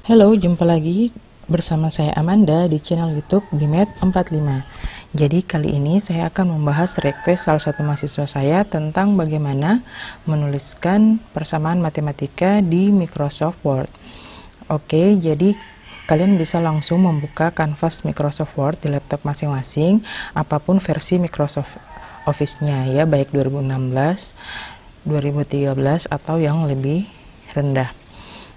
Halo, jumpa lagi bersama saya Amanda di channel YouTube Bimet45. Jadi kali ini saya akan membahas request salah satu mahasiswa saya tentang bagaimana menuliskan persamaan matematika di Microsoft Word. Oke, jadi kalian bisa langsung membuka kanvas Microsoft Word di laptop masing-masing, apapun versi Microsoft Office-nya ya, baik 2016, 2013 atau yang lebih rendah.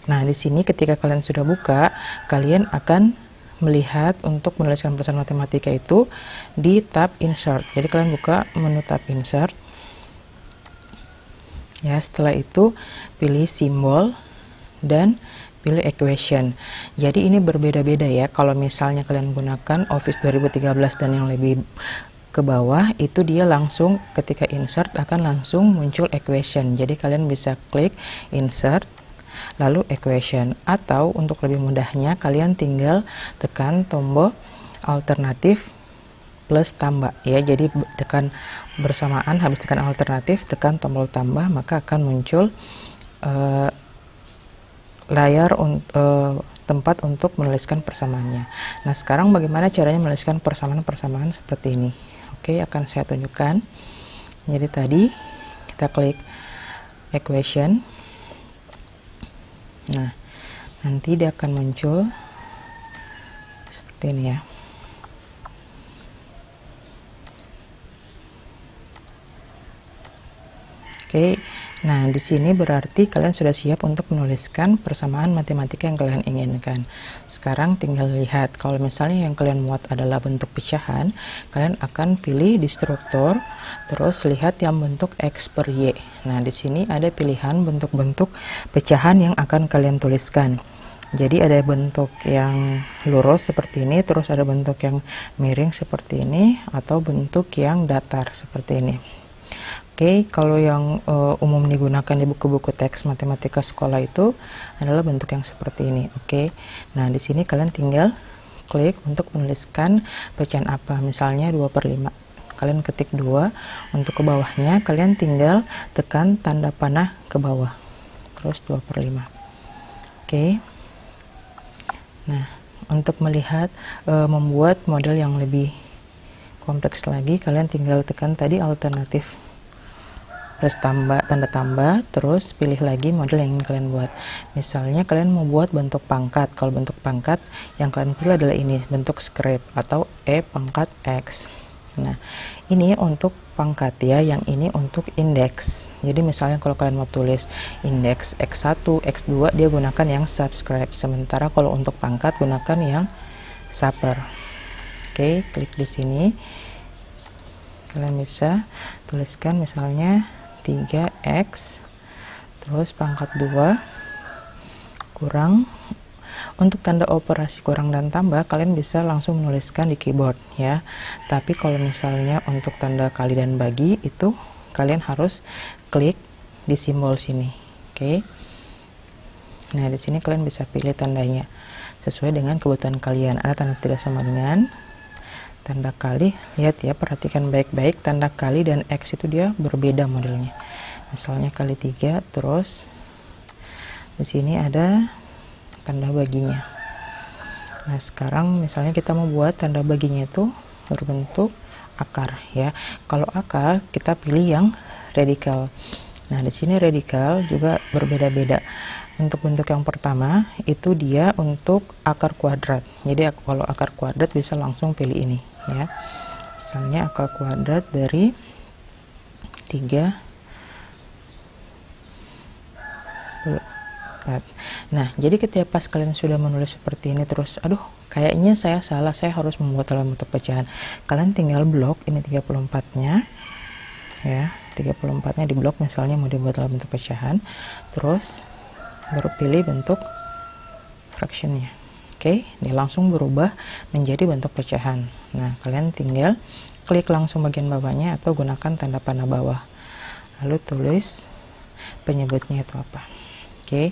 Nah, di sini ketika kalian sudah buka, kalian akan melihat untuk menuliskan persamaan matematika itu di tab Insert. Jadi kalian buka menu tab Insert. Ya, setelah itu pilih simbol dan pilih equation. Jadi ini berbeda-beda ya. Kalau misalnya kalian gunakan Office 2013 dan yang lebih ke bawah, itu dia langsung ketika insert akan langsung muncul equation. Jadi kalian bisa klik insert lalu equation, atau untuk lebih mudahnya kalian tinggal tekan tombol alternatif plus tambah ya. Jadi tekan bersamaan, habis tekan alternatif tekan tombol tambah, maka akan muncul layar tempat untuk menuliskan persamaannya. Nah, sekarang bagaimana caranya menuliskan persamaan-persamaan seperti ini? Oke, akan saya tunjukkan. Jadi tadi kita klik equation. Nah, nanti dia akan muncul seperti ini ya. Oke, nah di sini berarti kalian sudah siap untuk menuliskan persamaan matematika yang kalian inginkan. Sekarang tinggal lihat, kalau misalnya yang kalian muat adalah bentuk pecahan, kalian akan pilih di struktur, terus lihat yang bentuk X per Y. Nah, di sini ada pilihan bentuk-bentuk pecahan yang akan kalian tuliskan. Jadi ada bentuk yang lurus seperti ini, terus ada bentuk yang miring seperti ini, atau bentuk yang datar seperti ini. Oke, kalau yang umum digunakan di buku-buku teks matematika sekolah itu adalah bentuk yang seperti ini. Oke, nah di sini kalian tinggal klik untuk menuliskan pecahan apa, misalnya 2/5. Kalian ketik 2, untuk ke bawahnya kalian tinggal tekan tanda panah ke bawah, terus 2/5. Oke, nah untuk melihat membuat model yang lebih kompleks lagi, kalian tinggal tekan tadi alternatif plus tambah, tanda tambah, terus pilih lagi model yang ingin kalian buat. Misalnya kalian mau buat bentuk pangkat. Kalau bentuk pangkat yang kalian pilih adalah ini, bentuk script atau E pangkat X. Nah, ini untuk pangkat ya, yang ini untuk indeks. Jadi misalnya kalau kalian mau tulis indeks X1, X2, dia gunakan yang subscribe. Sementara kalau untuk pangkat gunakan yang super. Oke, klik di sini. Kalian bisa tuliskan misalnya 3x terus pangkat 2 kurang. Untuk tanda operasi kurang dan tambah kalian bisa langsung menuliskan di keyboard ya, tapi kalau misalnya untuk tanda kali dan bagi itu kalian harus klik di simbol sini. Oke, nah di sini kalian bisa pilih tandanya sesuai dengan kebutuhan kalian. Ada tanda tidak sama dengan, tanda kali, lihat ya, perhatikan baik-baik, tanda kali dan X itu dia berbeda modelnya. Misalnya kali 3, terus di sini ada tanda baginya. Nah, sekarang misalnya kita mau buat tanda baginya itu berbentuk akar ya. Kalau akar kita pilih yang radikal. Nah, di sini radikal juga berbeda-beda. Untuk bentuk yang pertama itu dia untuk akar kuadrat. Jadi kalau akar kuadrat bisa langsung pilih ini ya. Misalnya akar kuadrat dari 3. Nah, jadi ketika pas kalian sudah menulis seperti ini, terus aduh kayaknya saya salah, saya harus membuat dalam bentuk pecahan, kalian tinggal blok ini 34 nya ya, 34 nya di blok, misalnya mau dibuat dalam bentuk pecahan, terus baru pilih bentuk fractionnya. Oke, ini langsung berubah menjadi bentuk pecahan. Nah, kalian tinggal klik langsung bagian bawahnya atau gunakan tanda panah bawah, lalu tulis penyebutnya itu apa. Oke,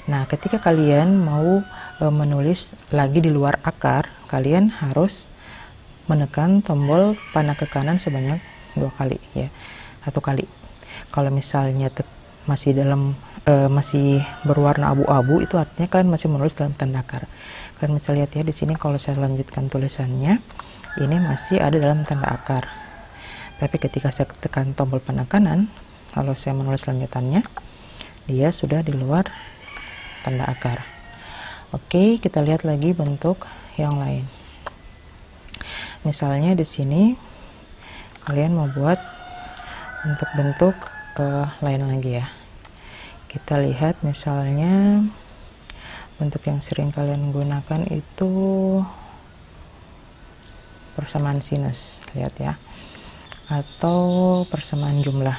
nah ketika kalian mau menulis lagi di luar akar, kalian harus menekan tombol panah ke kanan sebanyak 2 kali ya, 1 kali. Kalau misalnya masih dalam masih berwarna abu-abu, itu artinya kalian masih menulis dalam tanda akar. Kalian bisa lihat ya di sini, kalau saya lanjutkan tulisannya, ini masih ada dalam tanda akar. Tapi ketika saya tekan tombol penekanan, kalau saya menulis lanjutannya, dia sudah di luar tanda akar. Oke, kita lihat lagi bentuk yang lain. Misalnya di sini kalian mau buat untuk bentuk lain lagi ya. Kita lihat misalnya bentuk yang sering kalian gunakan itu persamaan sinus, lihat ya, atau persamaan jumlah.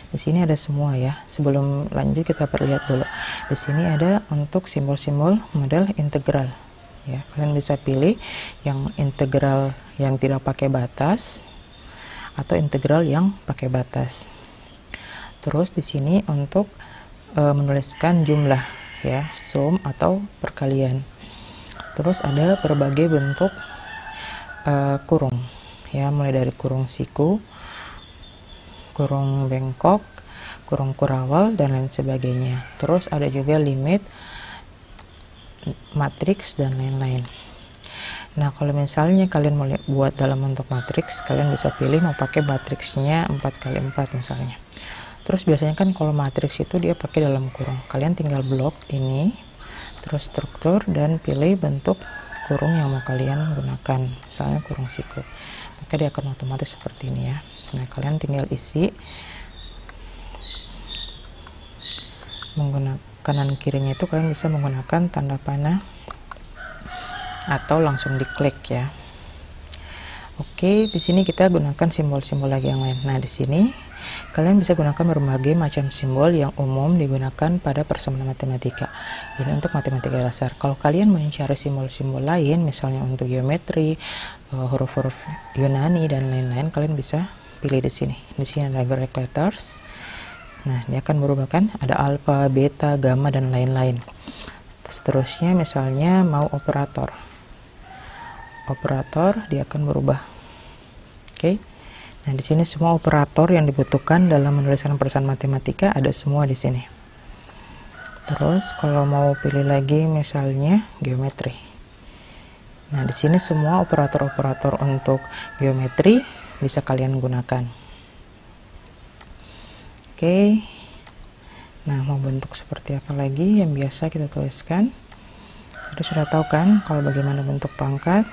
Di sini ada semua ya. Sebelum lanjut kita perlihat dulu. Di sini ada untuk simbol-simbol model integral. Ya, kalian bisa pilih yang integral yang tidak pakai batas atau integral yang pakai batas. Terus di sini untuk menuliskan jumlah ya, sum atau perkalian. Terus ada berbagai bentuk kurung ya, mulai dari kurung siku, kurung bengkok, kurung kurawal, dan lain sebagainya. Terus ada juga limit, matriks, dan lain-lain. Nah, kalau misalnya kalian mau buat dalam bentuk matriks, kalian bisa pilih mau pakai matriksnya 4x4 misalnya. Terus biasanya kan kalau matriks itu dia pakai dalam kurung. Kalian tinggal blok ini, terus struktur, dan pilih bentuk kurung yang mau kalian gunakan. Misalnya kurung siku. Maka dia akan otomatis seperti ini ya. Nah, kalian tinggal isi menggunakan kanan kirinya, itu kalian bisa menggunakan tanda panah atau langsung diklik ya. Oke, di sini kita gunakan simbol-simbol lagi yang lain. Nah, di sini kalian bisa gunakan berbagai macam simbol yang umum digunakan pada persamaan matematika. Ini untuk matematika dasar. Kalau kalian mencari simbol-simbol lain, misalnya untuk geometri, huruf-huruf Yunani, dan lain-lain, kalian bisa pilih di sini. Di sini ada Greek letters. Nah, dia akan berubah kan? Ada alfa, beta, gamma, dan lain-lain. Seterusnya, misalnya mau operator. Operator dia akan berubah. Oke. Nah, di sini semua operator yang dibutuhkan dalam menuliskan persamaan matematika ada semua di sini. Terus kalau mau pilih lagi misalnya geometri. Nah, di sini semua operator-operator untuk geometri bisa kalian gunakan. Oke. Nah, mau bentuk seperti apa lagi yang biasa kita tuliskan? Kita sudah tahu kan kalau bagaimana bentuk pangkat.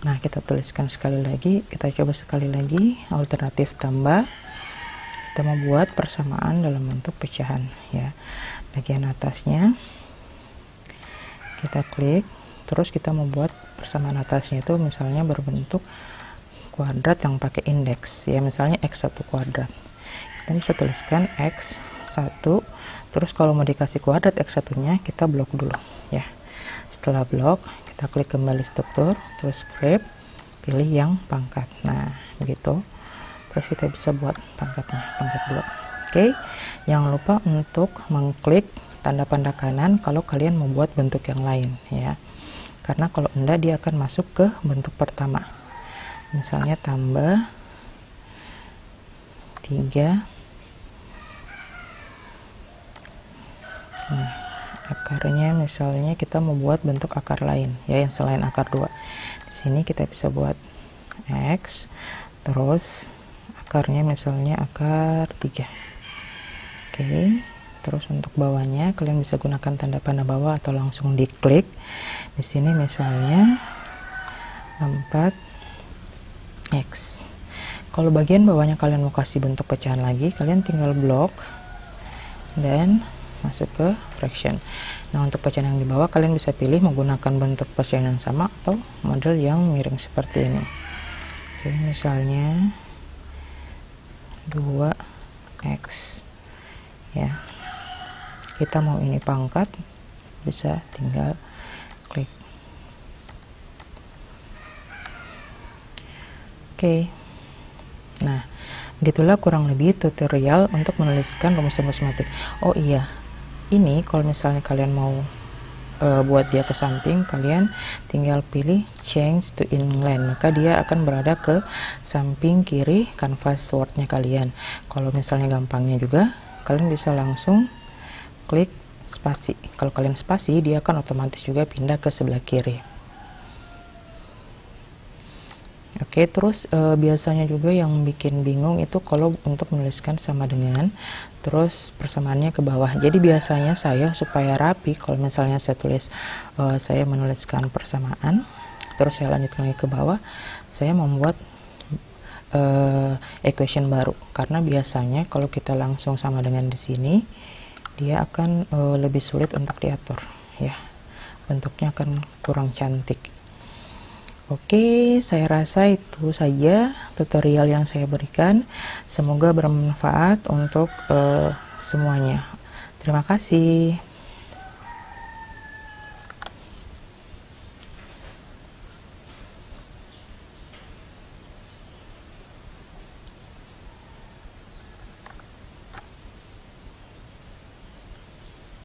Nah, kita tuliskan sekali lagi, kita coba sekali lagi, alternatif tambah. Kita mau buat persamaan dalam bentuk pecahan ya. Bagian atasnya kita klik, terus kita mau buat persamaan atasnya itu misalnya berbentuk kuadrat yang pakai indeks ya, misalnya x1 kuadrat. Kita bisa tuliskan x1, terus kalau mau dikasih kuadrat x1 nya kita blok dulu ya. Setelah blok, kita klik kembali struktur, terus script, pilih yang pangkat. Nah, begitu. Terus kita bisa buat pangkatnya, pangkat blok. Oke, jangan lupa untuk mengklik tanda panah kanan kalau kalian membuat bentuk yang lain ya. Karena kalau enggak dia akan masuk ke bentuk pertama. Misalnya tambah 3. Nah, akarnya misalnya kita mau buat bentuk akar lain ya, yang selain akar 2. Di sini kita bisa buat x, terus akarnya misalnya akar 3. Oke, terus untuk bawahnya kalian bisa gunakan tanda panah bawah atau langsung diklik. Di sini misalnya 4x. Kalau bagian bawahnya kalian mau kasih bentuk pecahan lagi, kalian tinggal blok dan masuk ke fraction. Nah, untuk pecahan yang di bawah kalian bisa pilih menggunakan bentuk pecahan yang sama atau model yang miring seperti ini. Oke, misalnya 2x ya. Kita mau ini pangkat, bisa tinggal klik. Oke. Nah, begitulah kurang lebih tutorial untuk menuliskan rumus-rumus matematik. Oh iya, ini kalau misalnya kalian mau buat dia ke samping, kalian tinggal pilih change to inline, maka dia akan berada ke samping kiri kanvas Word-nya kalian. Kalau misalnya gampangnya juga, kalian bisa langsung klik spasi. Kalau kalian spasi, dia akan otomatis juga pindah ke sebelah kiri. Oke, terus biasanya juga yang bikin bingung itu kalau untuk menuliskan sama dengan, terus persamaannya ke bawah. Jadi biasanya saya supaya rapi, kalau misalnya saya tulis, saya menuliskan persamaan, terus saya lanjutkan lagi ke bawah, saya membuat equation baru. Karena biasanya kalau kita langsung sama dengan di sini, dia akan lebih sulit untuk diatur, ya. Bentuknya akan kurang cantik. Oke, saya rasa itu saja tutorial yang saya berikan. Semoga bermanfaat untuk semuanya. Terima kasih.